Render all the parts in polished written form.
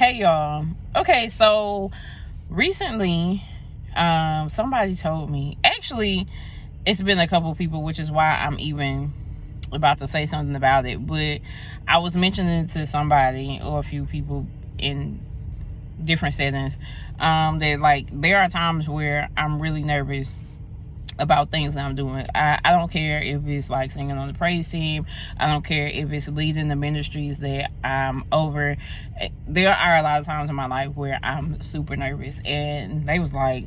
Hey y'all. Okay, so recently, somebody told me. Actually, it's been a couple people, which is why I'm even about to say something about it. But I was mentioning to somebody or a few people in different settings that like there are times where I'm really nervous about things that I'm doing. I don't care if it's like singing on the praise team. I don't care if it's leading the ministries that I'm over. There are a lot of times in my life where I'm super nervous, and they was like,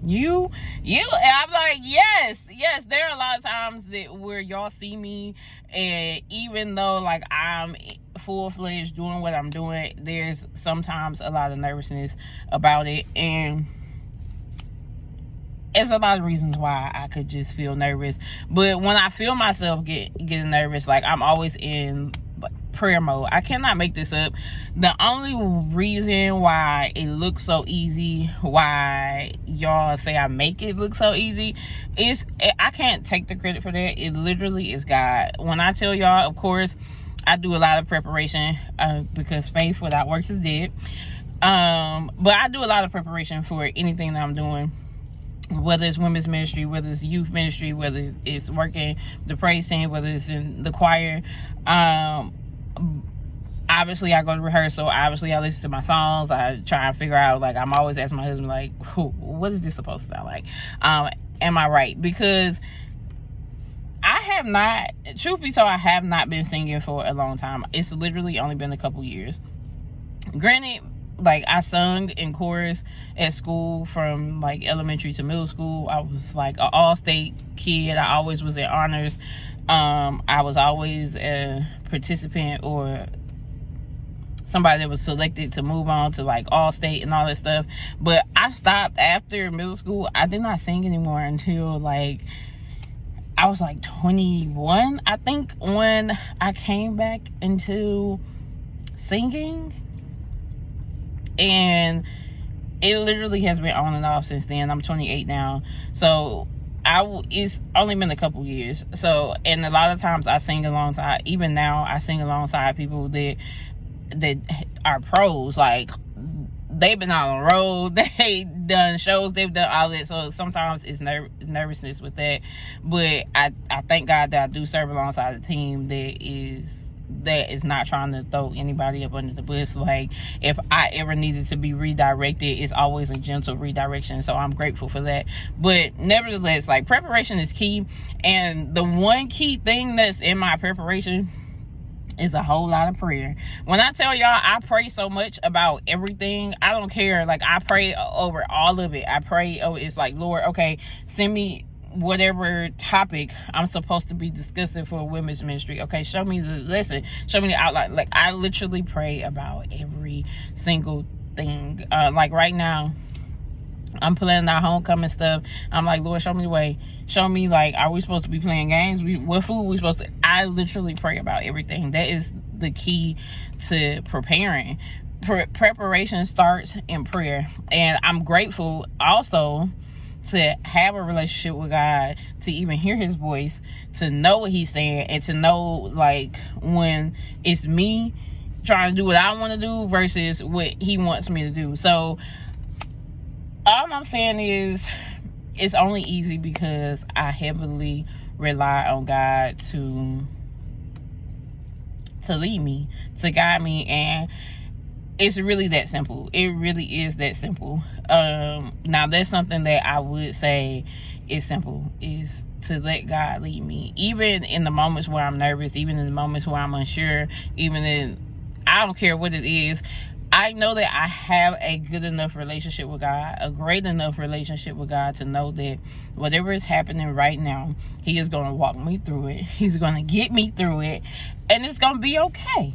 you and I'm like, yes, there are a lot of times that where y'all see me, and even though like I'm full-fledged doing what I'm doing, there's sometimes a lot of nervousness about it. And it's a lot of reasons why I could just feel nervous. But when I feel myself getting nervous, like I'm always in prayer mode. I cannot make this up. The only reason why it looks so easy, why y'all say I make it look so easy, is I can't take the credit for that. It literally is God. When I tell y'all, of course, I do a lot of preparation because faith without works is dead. But I do a lot of preparation for anything that I'm doing. Whether it's women's ministry, whether it's youth ministry, whether it's working the praise team, whether it's in the choir. Obviously I go to rehearsal. Obviously I listen to my songs. I try and figure out, like, I'm always asking my husband, like, what is this supposed to sound like? Am I right? Because I have not, truth be told, I have not been singing for a long time. It's literally only been a couple years. Granted, like, I sung in chorus at school from like elementary to middle school. I was like an all-state kid. I always was in honors. I was always a participant or somebody that was selected to move on to like all-state and all that stuff. But I stopped after middle school. I did not sing anymore until like I was like 21, I think, when I came back into singing. And it literally has been on and off since then. I'm 28 now, so it's only been a couple years. So, and a lot of times I sing alongside, even now I sing alongside people that are pros. Like, they've been out on the road, they done shows, they've done all that. So sometimes it's nervousness with that. But I thank God that I do serve alongside a team that is not trying to throw anybody up under the bus. Like, if I ever needed to be redirected, it's always a gentle redirection. So I'm grateful for that. But nevertheless, like, preparation is key. And the one key thing that's in my preparation is a whole lot of prayer. When I tell y'all I pray so much about everything, I don't care. Like, I pray over all of it. I pray, it's like, Lord, okay, send me whatever topic I'm supposed to be discussing for a women's ministry. Okay, show me the lesson, show me the outline. Like, I literally pray about every single thing. Like right now, I'm planning our homecoming stuff. I'm like, Lord, show me the way. Show me, like, are we supposed to be playing games? What food we supposed to? I literally pray about everything. That is the key to preparing. Preparation starts in prayer. And I'm grateful also to have a relationship with God, to even hear his voice, to know what he's saying, and to know, like, when it's me trying to do what I want to do versus what he wants me to do. So all I'm saying is, it's only easy because I heavily rely on God to lead me, to guide me. And it's really that simple. It really is that simple. Now, that's something that I would say is simple, is to let God lead me. Even in the moments where I'm nervous, even in the moments where I'm unsure, I don't care what it is. I know that I have a good enough relationship with God, a great enough relationship with God, to know that whatever is happening right now, he is going to walk me through it. He's going to get me through it, and it's going to be okay.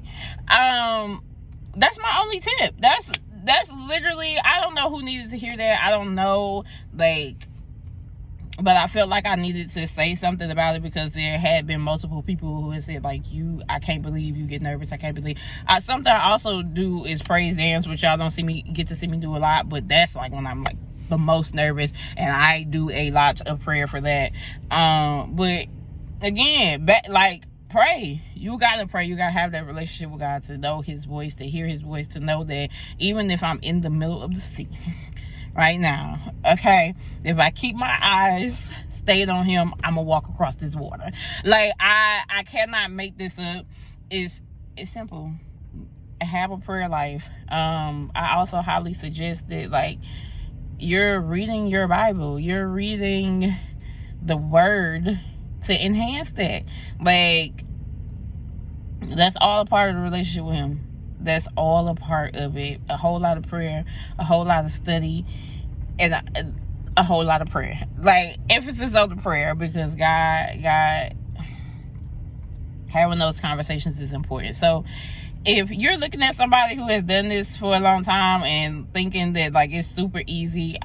That's my only tip. That's literally, I don't know who needed to hear that. I don't know, like, but I felt like I needed to say something about it because there had been multiple people who had said, like, I can't believe you get nervous. I can't believe. Something I also do is praise dance, which y'all don't get to see me do a lot, but that's like when I'm like the most nervous, and I do a lot of prayer for that. But again, like, pray. You gotta pray. You gotta have that relationship with God to know his voice, to hear his voice, to know that even if I'm in the middle of the sea right now, okay, if I keep my eyes stayed on him, I'm gonna walk across this water. Like, I cannot make this up. It's simple. Have a prayer life. I also highly suggest that, like, you're reading your Bible, you're reading the word to enhance that. Like, that's all a part of the relationship with him. That's all a part of it. A whole lot of prayer, a whole lot of study, and a whole lot of prayer. Like, emphasis on the prayer, because God having those conversations is important. So if you're looking at somebody who has done this for a long time and thinking that, like, it's super easy,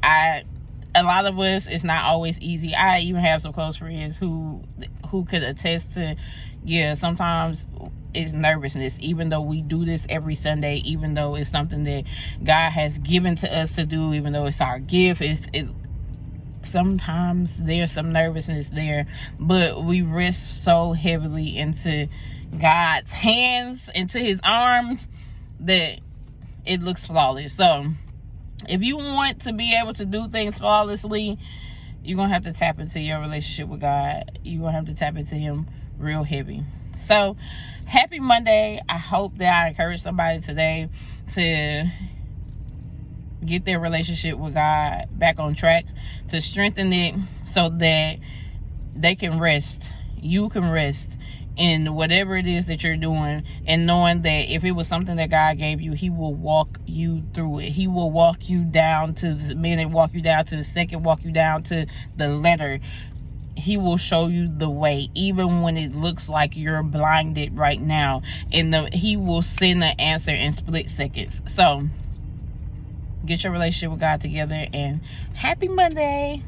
a lot of us, it's not always easy. I even have some close friends who could attest to, yeah, sometimes it's nervousness, even though we do this every Sunday, even though it's something that God has given to us to do, even though it's our gift. It's sometimes there's some nervousness there, but we rest so heavily into God's hands, into his arms, that it looks flawless. So if you want to be able to do things flawlessly, you're gonna have to tap into your relationship with God. You're gonna have to tap into him real heavy. So happy Monday. I hope that I encourage somebody today to get their relationship with God back on track, to strengthen it so that they can rest. You can rest in whatever it is that you're doing, and knowing that if it was something that God gave you, he will walk you through it. He will walk you down to the minute, walk you down to the second, walk you down to the letter. He will show you the way, even when it looks like you're blinded right now. And he will send an answer in split seconds. So get your relationship with God together, and happy Monday.